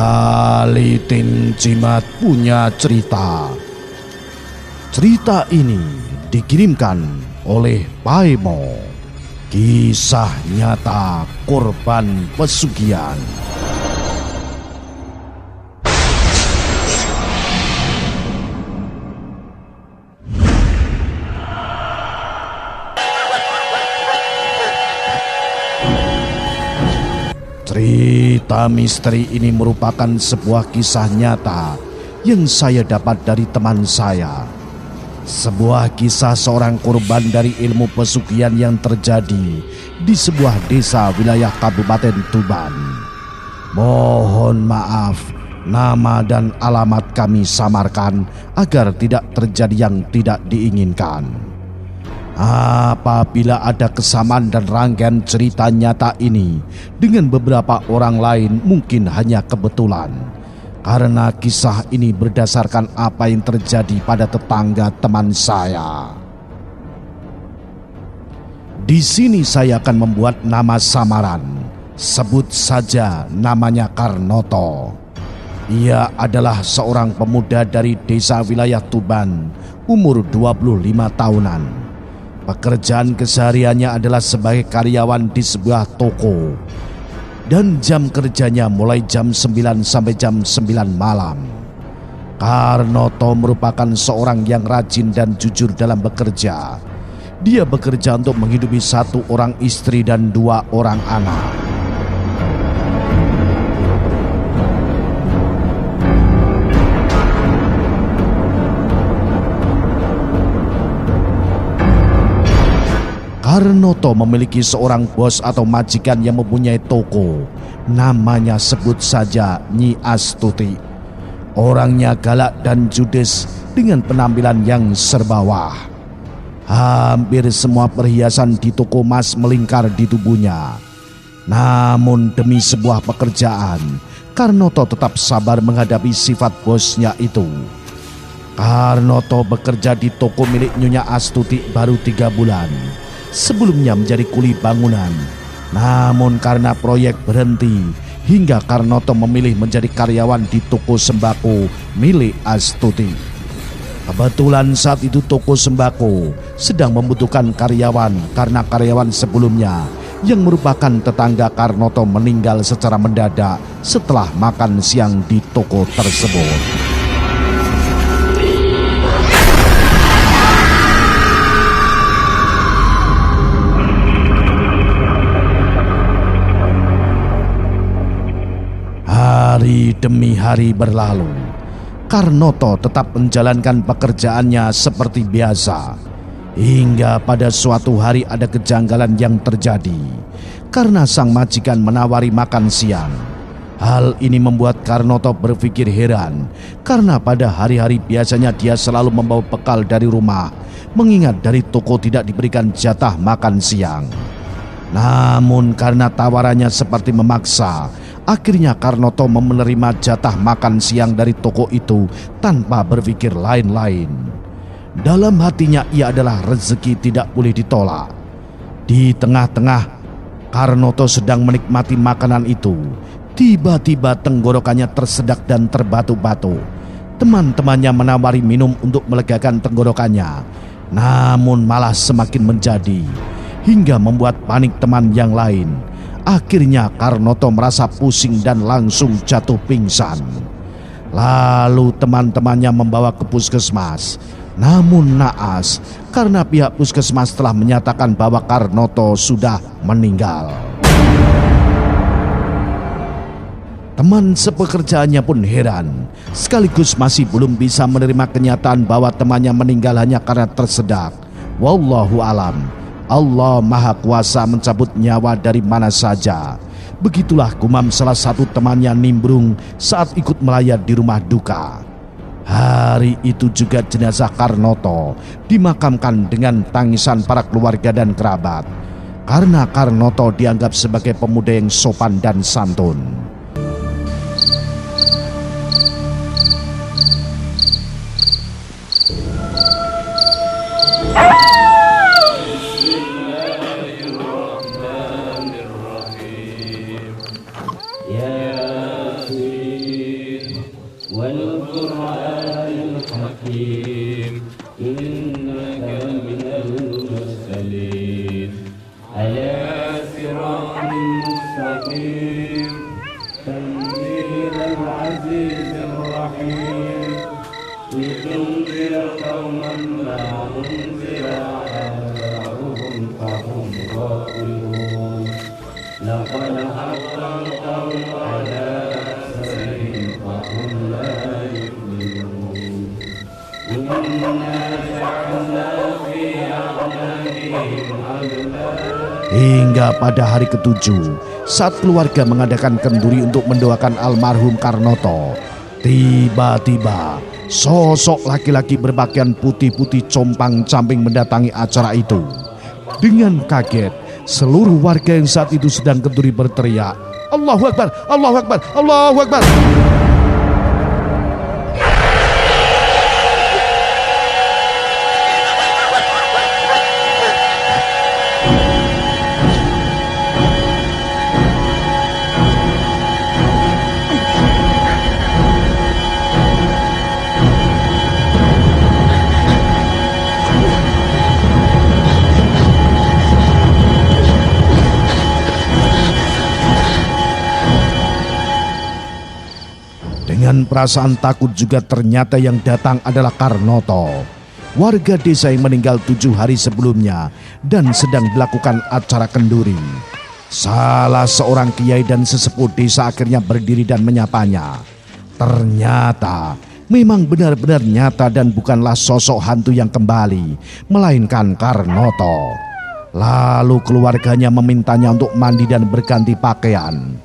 Alitin Cimat punya cerita. Cerita ini dikirimkan oleh Paemo. Kisah nyata korban pesugihan. Cerita misteri ini merupakan sebuah kisah nyata yang saya dapat dari teman saya. Sebuah kisah seorang korban dari ilmu pesugihan yang terjadi di sebuah desa wilayah Kabupaten Tuban. Mohon maaf, nama dan alamat kami samarkan agar tidak terjadi yang tidak diinginkan. Apabila ada kesamaan dan rangkaian cerita nyata ini dengan beberapa orang lain mungkin hanya kebetulan, karena kisah ini berdasarkan apa yang terjadi pada tetangga teman saya. Di sini saya akan membuat nama samaran. Sebut saja namanya Karnoto. Ia adalah seorang pemuda dari desa wilayah Tuban, umur 25 tahunan. Pekerjaan kesehariannya adalah sebagai karyawan di sebuah toko. Dan jam kerjanya mulai jam 9 sampai jam 9 malam. Karnoto merupakan seorang yang rajin dan jujur dalam bekerja. Dia bekerja untuk menghidupi 1 orang istri dan 2 orang anak. Karnoto memiliki seorang bos atau majikan yang mempunyai toko. Namanya sebut saja Nyi Astuti. Orangnya galak dan judes dengan penampilan yang serba wah. Hampir semua perhiasan di toko emas melingkar di tubuhnya. Namun demi sebuah pekerjaan, Karnoto tetap sabar menghadapi sifat bosnya itu. Karnoto bekerja di toko milik Nyonya Astuti baru 3 bulan. Sebelumnya menjadi kuli bangunan. Namun karena proyek berhenti, hingga Karnoto memilih menjadi karyawan di toko sembako milik Astuti. Kebetulan saat itu toko sembako sedang membutuhkan karyawan karena karyawan sebelumnya yang merupakan tetangga Karnoto meninggal secara mendadak setelah makan siang di toko tersebut. Hari demi hari berlalu, Karnoto tetap menjalankan pekerjaannya seperti biasa. Hingga pada suatu hari ada kejanggalan yang terjadi, karena sang majikan menawari makan siang. Hal ini membuat Karnoto berpikir heran, karena pada hari-hari biasanya dia selalu membawa bekal dari rumah, mengingat dari toko tidak diberikan jatah makan siang. Namun karena tawarannya seperti memaksa, akhirnya Karnoto menerima jatah makan siang dari toko itu tanpa berpikir lain-lain. Dalam hatinya ia adalah rezeki tidak boleh ditolak. Di tengah-tengah Karnoto sedang menikmati makanan itu, tiba-tiba tenggorokannya tersedak dan terbatu-batu. Teman-temannya menawari minum untuk melegakan tenggorokannya, namun malah semakin menjadi, hingga membuat panik teman yang lain. Akhirnya Karnoto merasa pusing dan langsung jatuh pingsan. Lalu teman-temannya membawa ke puskesmas. Namun naas, karena pihak puskesmas telah menyatakan bahwa Karnoto sudah meninggal. Teman sepekerjaannya pun heran, sekaligus masih belum bisa menerima kenyataan bahwa temannya meninggal hanya karena tersedak. Wallahu alam. Allah Maha Kuasa mencabut nyawa dari mana saja. Begitulah gumam salah satu temannya nimbrung saat ikut melayat di rumah duka. Hari itu juga jenazah Karnoto dimakamkan dengan tangisan para keluarga dan kerabat, karena Karnoto dianggap sebagai pemuda yang sopan dan santun. الرحيم إنك من المرسلين على صراط مستقيم تنزيل العزيز الرحيم لتنذر قوما ما أنذر آباؤهم فهم غافلون لقد حق القول على أكثرهم فهم لا يؤمنون إنا جعلنا في أعناقهم أغلالا. Hingga pada hari ketujuh, saat keluarga mengadakan kenduri untuk mendoakan almarhum Karnoto, tiba-tiba sosok laki-laki berpakaian putih-putih compang-camping mendatangi acara itu. Dengan kaget, seluruh warga yang saat itu sedang kenduri berteriak, "Allahu Akbar, Allahu Akbar, Allahu Akbar." Dengan perasaan takut juga ternyata yang datang adalah Karnoto, warga desa yang meninggal 7 hari sebelumnya dan sedang dilakukan acara kenduri. Salah seorang kiai dan sesepuh desa akhirnya berdiri dan menyapanya. Ternyata memang benar-benar nyata dan bukanlah sosok hantu yang kembali, melainkan Karnoto. Lalu keluarganya memintanya untuk mandi dan berganti pakaian.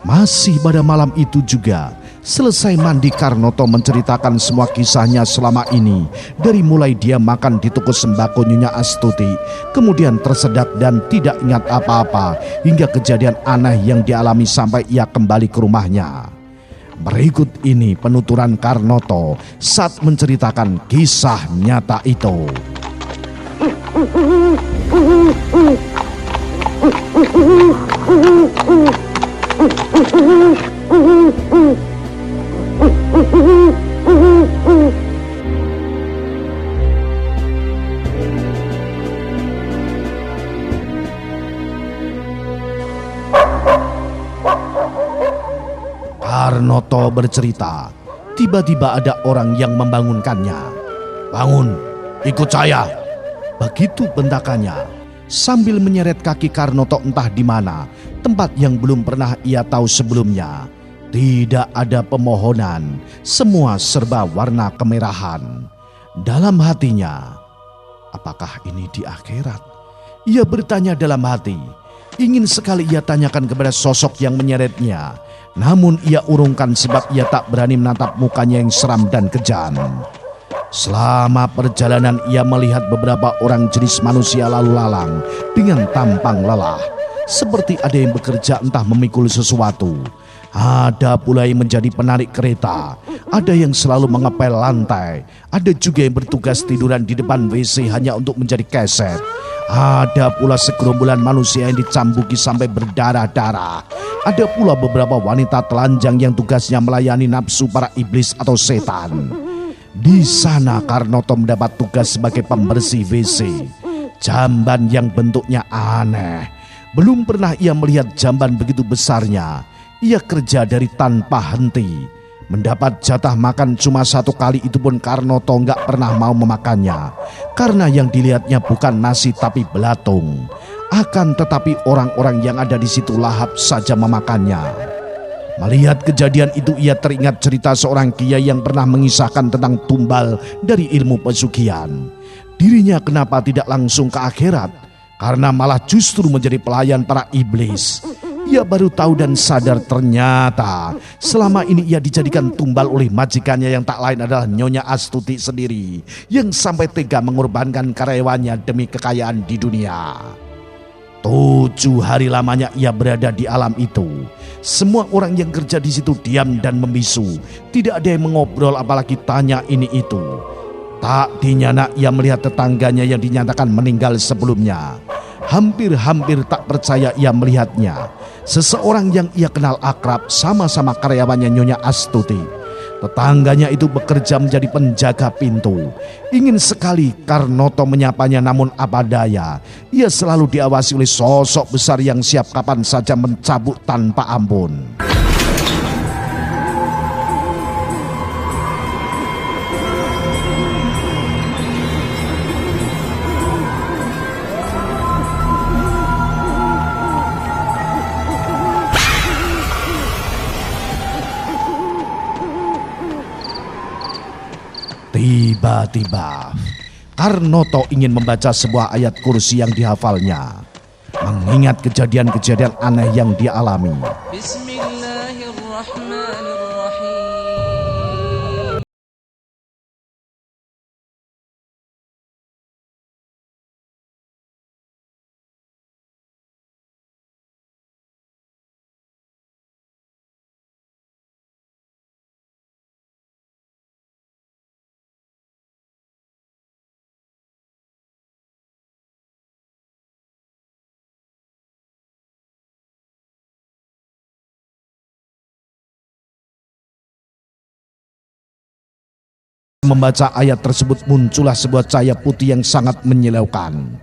Masih pada malam itu juga, selesai mandi, Karnoto menceritakan semua kisahnya selama ini. Dari mulai dia makan di toko sembako Nyonya Astuti, kemudian tersedak dan tidak ingat apa-apa, hingga kejadian aneh yang dialami sampai ia kembali ke rumahnya. Berikut ini penuturan Karnoto saat menceritakan kisah nyata itu. Karnoto bercerita, tiba-tiba ada orang yang membangunkannya. "Bangun, ikut saya." Begitu bentakannya, sambil menyeret kaki Karnoto entah di mana, tempat yang belum pernah ia tahu sebelumnya. Tidak ada pemohonan, semua serba warna kemerahan. Dalam hatinya, apakah ini di akhirat? Ia bertanya dalam hati. Ingin sekali ia tanyakan kepada sosok yang menyeretnya, namun ia urungkan sebab ia tak berani menatap mukanya yang seram dan kejam. Selama perjalanan ia melihat beberapa orang jenis manusia lalu lalang dengan tampang lelah, seperti ada yang bekerja entah memikul sesuatu. Ada pula yang menjadi penarik kereta, ada yang selalu mengepel lantai, ada juga yang bertugas tiduran di depan WC hanya untuk menjadi keset. Ada pula segerombolan manusia yang dicambuki sampai berdarah-darah. Ada pula beberapa wanita telanjang yang tugasnya melayani nafsu para iblis atau setan. Di sana Karnoto mendapat tugas sebagai pembersih WC. Jamban yang bentuknya aneh. Belum pernah ia melihat jamban begitu besarnya. Ia kerja dari tanpa henti. Mendapat jatah makan cuma 1 kali, itu pun Karnoto nggak pernah mau memakannya. Karena yang dilihatnya bukan nasi tapi belatung. Akan tetapi orang-orang yang ada di situ lahap saja memakannya. Melihat kejadian itu ia teringat cerita seorang kiai yang pernah mengisahkan tentang tumbal dari ilmu pesugihan. Dirinya kenapa tidak langsung ke akhirat? Karena malah justru menjadi pelayan para iblis. Ia baru tahu dan sadar ternyata selama ini ia dijadikan tumbal oleh majikannya yang tak lain adalah Nyonya Astuti sendiri, yang sampai tega mengorbankan karyawannya demi kekayaan di dunia. 7 hari lamanya ia berada di alam itu. Semua orang yang kerja di situ diam dan membisu. Tidak ada yang mengobrol apalagi tanya ini itu. Tak dinyana ia melihat tetangganya yang dinyatakan meninggal sebelumnya. Hampir-hampir tak percaya ia melihatnya. Seseorang yang ia kenal akrab, sama-sama karyawannya Nyonya Astuti. Tetangganya itu bekerja menjadi penjaga pintu. Ingin sekali Karnoto menyapanya, namun apa daya, ia selalu diawasi oleh sosok besar yang siap kapan saja mencabut tanpa ampun. Tiba-tiba Karnoto ingin membaca sebuah ayat kursi yang dihafalnya, mengingat kejadian-kejadian aneh yang dia alami. Bismillahirrahmanirrahim. Membaca ayat tersebut muncullah sebuah cahaya putih yang sangat menyilaukan.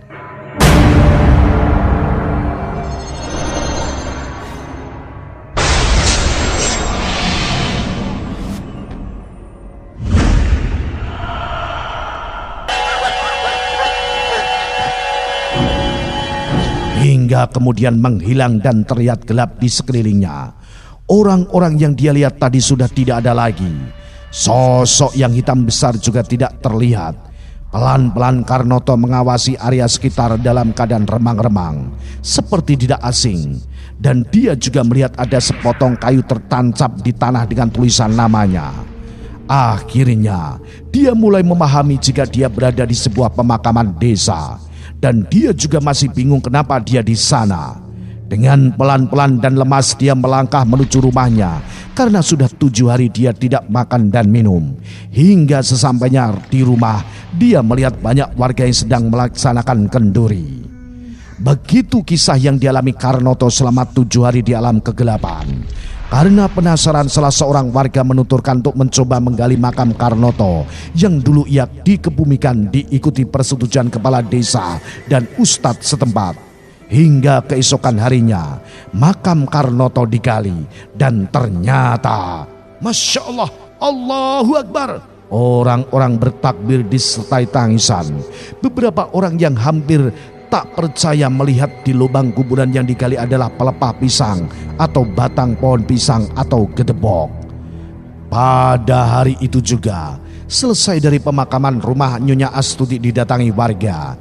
Hingga kemudian menghilang dan terlihat gelap di sekelilingnya. Orang-orang yang dia lihat tadi sudah tidak ada lagi. Sosok yang hitam besar juga tidak terlihat. Pelan-pelan Karnoto mengawasi area sekitar dalam keadaan remang-remang, seperti tidak asing. Dan dia juga melihat ada sepotong kayu tertancap di tanah dengan tulisan namanya. Akhirnya, dia mulai memahami jika dia berada di sebuah pemakaman desa. Dan dia juga masih bingung kenapa dia di sana. Dengan pelan-pelan dan lemas dia melangkah menuju rumahnya, karena sudah 7 hari dia tidak makan dan minum. Hingga sesampainya di rumah, dia melihat banyak warga yang sedang melaksanakan kenduri. Begitu kisah yang dialami Karnoto selama 7 hari di alam kegelapan. Karena penasaran, salah seorang warga menuturkan untuk mencoba menggali makam Karnoto yang dulu ia dikebumikan diikuti persetujuan kepala desa dan ustadz setempat. Hingga keesokan harinya, makam Karnoto digali dan ternyata, Masya Allah, Allahu Akbar. Orang-orang bertakbir disertai tangisan. Beberapa orang yang hampir tak percaya melihat di lubang kuburan yang digali adalah pelepah pisang atau batang pohon pisang atau gedebok. Pada hari itu juga, selesai dari pemakaman, rumah Nyonya Astuti didatangi warga.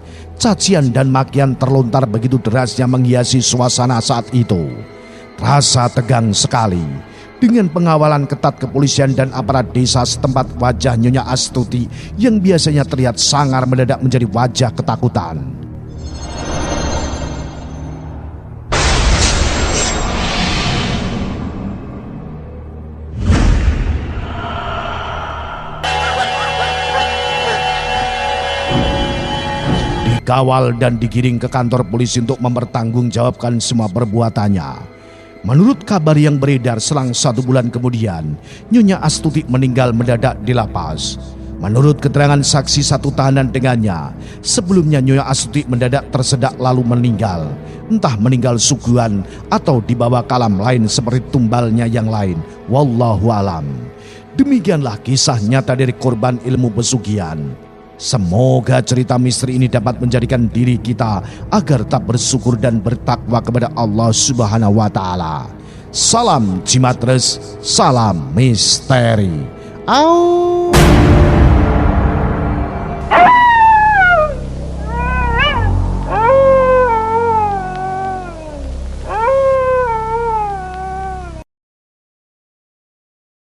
Cacian dan makian terlontar begitu derasnya menghiasi suasana saat itu. Rasa tegang sekali. Dengan pengawalan ketat kepolisian dan aparat desa setempat, wajah Nyonya Astuti yang biasanya terlihat sangar mendadak menjadi wajah ketakutan. Dikawal dan digiring ke kantor polisi untuk mempertanggungjawabkan semua perbuatannya. Menurut kabar yang beredar, selang 1 bulan kemudian, Nyonya Astuti meninggal mendadak di lapas. Menurut keterangan saksi satu tahanan dengannya, sebelumnya Nyonya Astuti mendadak tersedak lalu meninggal. Entah meninggal suguhan atau dibawa ke alam lain seperti tumbalnya yang lain. Wallahu alam. Demikianlah kisah nyata dari korban ilmu pesugihan. Semoga cerita misteri ini dapat menjadikan diri kita agar tak bersyukur dan bertakwa kepada Allah Subhanahu wa Ta'ala. Salam Jimatres, salam misteri. Au.